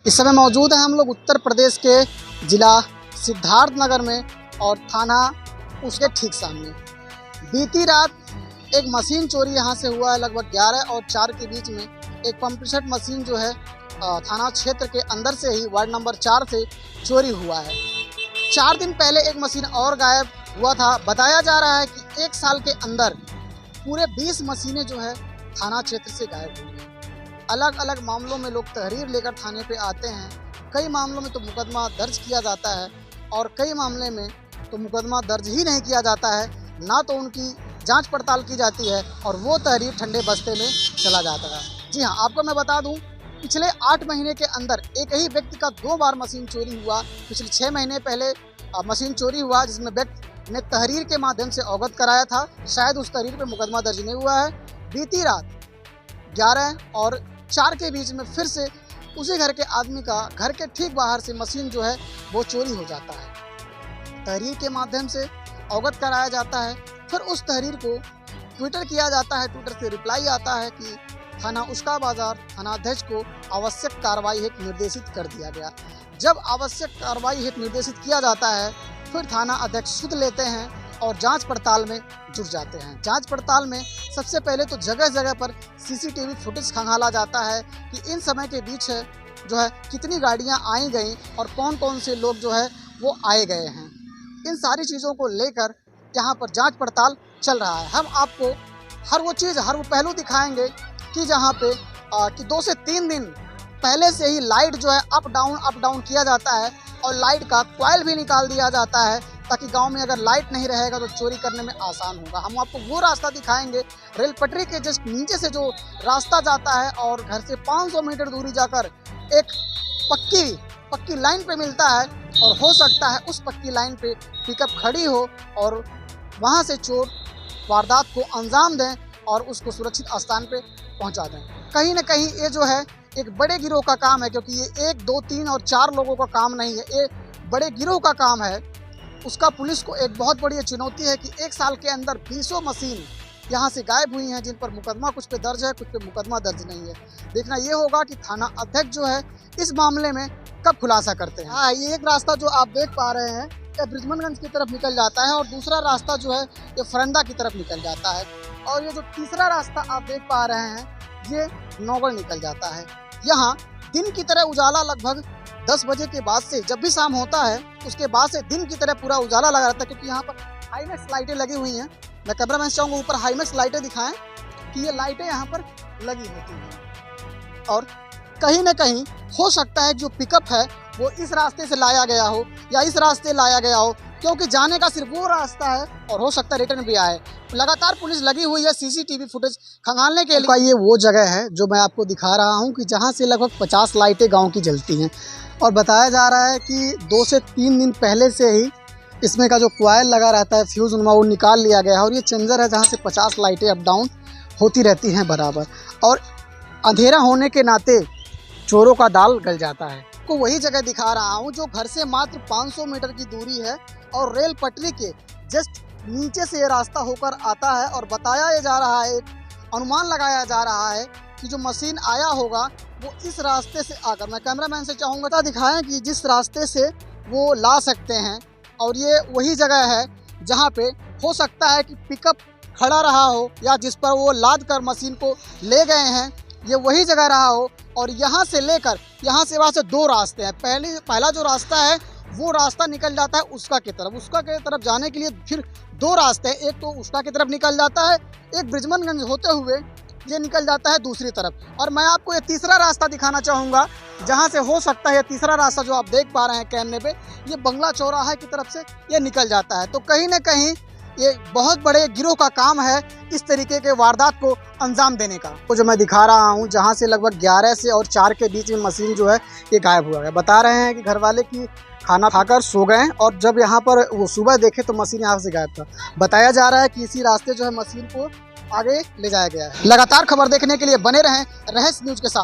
इस समय मौजूद हैं हम लोग उत्तर प्रदेश के जिला सिद्धार्थनगर में और थाना उसके ठीक सामने। बीती रात एक मशीन चोरी यहाँ से हुआ है। लगभग 11 और 4 के बीच में एक पंप सेट मशीन जो है थाना क्षेत्र के अंदर से ही वार्ड नंबर 4 से चोरी हुआ है। 4 दिन पहले एक मशीन और गायब हुआ था। बताया जा रहा है कि 1 साल के अंदर पूरे 20 मशीनें जो है थाना क्षेत्र से गायब हुई हैं। अलग अलग मामलों में लोग तहरीर लेकर थाने पे आते हैं। कई मामलों में तो मुकदमा दर्ज किया जाता है और कई मामले में तो मुकदमा दर्ज ही नहीं किया जाता है, ना तो उनकी जांच पड़ताल की जाती है और वो तहरीर ठंडे बस्ते में चला जाता है। जी हाँ, आपको मैं बता दूं, पिछले 8 महीने के अंदर एक ही व्यक्ति का 2 बार मशीन चोरी हुआ। पिछले 6 महीने पहले मशीन चोरी हुआ जिसमें व्यक्ति ने तहरीर के माध्यम से अवगत कराया था। शायद उस तहरीर पर मुकदमा दर्ज नहीं हुआ है। बीती रात 11 और 4 के बीच में फिर से उसी घर के आदमी का घर के ठीक बाहर से मशीन जो है वो चोरी हो जाता है। तहरीर के माध्यम से अवगत कराया जाता है, फिर उस तहरीर को ट्विटर किया जाता है। ट्विटर से रिप्लाई आता है कि थाना उसका बाजार थानाध्यक्ष को आवश्यक कार्रवाई हेतु निर्देशित कर दिया गया। जब आवश्यक कार्रवाई हेतु निर्देशित किया जाता है, फिर थाना अध्यक्ष सुध लेते हैं और जांच पड़ताल में जुट जाते हैं। जांच पड़ताल में सबसे पहले तो जगह जगह पर सीसीटीवी फुटेज खंगाला जाता है कि इन समय के बीच है जो है कितनी गाड़ियां आई गई और कौन कौन से लोग जो है वो आए गए हैं। इन सारी चीज़ों को लेकर यहाँ पर जांच पड़ताल चल रहा है। हम आपको हर वो चीज़, हर वो पहलू दिखाएंगे कि जहाँ पे कि 2 से 3 दिन पहले से ही लाइट जो है अप डाउन किया जाता है और लाइट का कॉइल भी निकाल दिया जाता है ताकि गांव में अगर लाइट नहीं रहेगा तो चोरी करने में आसान होगा। हम आपको वो रास्ता दिखाएंगे, रेल पटरी के जस्ट नीचे से जो रास्ता जाता है और घर से 500 मीटर दूरी जाकर एक पक्की लाइन पे मिलता है और हो सकता है उस पक्की लाइन पे पिकअप खड़ी हो और वहाँ से चोर वारदात को अंजाम दें और उसको सुरक्षित स्थान पे पहुँचा दें। कहीं ना कहीं ये जो है एक बड़े गिरोह का काम है, क्योंकि ये 1, 2, 3 और 4 लोगों का काम नहीं है, ये बड़े गिरोह का काम है। उसका पुलिस को एक बहुत बड़ी चुनौती है कि 1 साल के अंदर 20 मशीन यहाँ से गायब हुई हैं, जिन पर मुकदमा कुछ पे दर्ज है, कुछ पे मुकदमा दर्ज नहीं है। देखना ये होगा कि थाना अध्यक्ष जो है इस मामले में कब खुलासा करते हैं। हाँ, ये एक रास्ता जो आप देख पा रहे हैं ये ब्रिजमनगंज की तरफ निकल जाता है और दूसरा रास्ता जो है ये फरंदा की तरफ निकल जाता है और ये जो तीसरा रास्ता आप देख पा रहे हैं ये नौगढ़ निकल जाता है। यहाँ दिन की तरह उजाला लगभग 10 बजे के बाद से, जब भी शाम होता है उसके बाद से दिन की तरह पूरा उजाला लगा रहता है, क्योंकि यहाँ पर हाईमैक्स लाइटें लगी हुई हैं। मैं कैमरामैन से चाहूँगा ऊपर हाईमैक्स लाइटें दिखाएं कि ये लाइटें यहाँ पर लगी होती हैं और कहीं ना कहीं हो सकता है जो पिकअप है वो इस रास्ते से लाया गया हो या इस रास्ते लाया गया हो, क्योंकि जाने का सिर्फ वो रास्ता है और हो सकता है रिटर्न भी आए। लगातार पुलिस लगी हुई है सीसीटीवी फुटेज खंगालने के लिए। ये वो जगह है जो मैं आपको दिखा रहा हूँ कि जहाँ से लगभग 50 लाइटें गांव की जलती हैं और बताया जा रहा है कि 2 से 3 दिन पहले से ही इसमें का जो कॉइल लगा रहता है फ्यूज़ उनमें वो निकाल लिया गया है और ये चेंजर है जहाँ से 50 लाइटें अप डाउन होती रहती हैं बराबर। और अंधेरा होने के नाते चोरों का दाल गल जाता है। को वही जगह दिखा रहा हूँ जो घर से मात्र 500 मीटर की दूरी है और रेल पटरी के जस्ट नीचे से ये रास्ता होकर आता है और बताया जा रहा है, एक अनुमान लगाया जा रहा है कि जो मशीन आया होगा वो इस रास्ते से आकर, मैं कैमरामैन से चाहूँगा दिखाएं कि जिस रास्ते से वो ला सकते हैं और ये वही जगह है जहाँ पे हो सकता है कि पिकअप खड़ा रहा हो या जिस पर वो लाद कर मशीन को ले गए हैं, ये वही जगह रहा हो। और यहाँ से लेकर यहाँ से वहाँ से 2 रास्ते हैं। पहला जो रास्ता है वो रास्ता निकल जाता है उसका की तरफ जाने के लिए फिर 2 रास्ते हैं। एक तो उसका की तरफ निकल जाता है, एक ब्रिजमनगंज होते हुए ये निकल जाता है दूसरी तरफ। और मैं आपको ये तीसरा रास्ता दिखाना चाहूँगा जहाँ से हो सकता है ये तीसरा रास्ता जो आप देख पा रहे हैं कैमरे पे, ये बंगला चौराहा की तरफ से ये निकल जाता है। तो कहीं ना कहीं ये बहुत बड़े गिरोह का काम है इस तरीके के वारदात को अंजाम देने का। तो जो मैं दिखा रहा हूँ जहाँ से लगभग 11 से और 4 के बीच में मशीन जो है ये गायब हुआ है। बता रहे हैं कि घर वाले की खाना खाकर सो गए और जब यहाँ पर वो सुबह देखे तो मशीन यहाँ से गायब था। बताया जा रहा है कि इसी रास्ते जो है मशीन को आगे ले जाया गया है। लगातार खबर देखने के लिए बने रहें रहस्य न्यूज़ के साथ।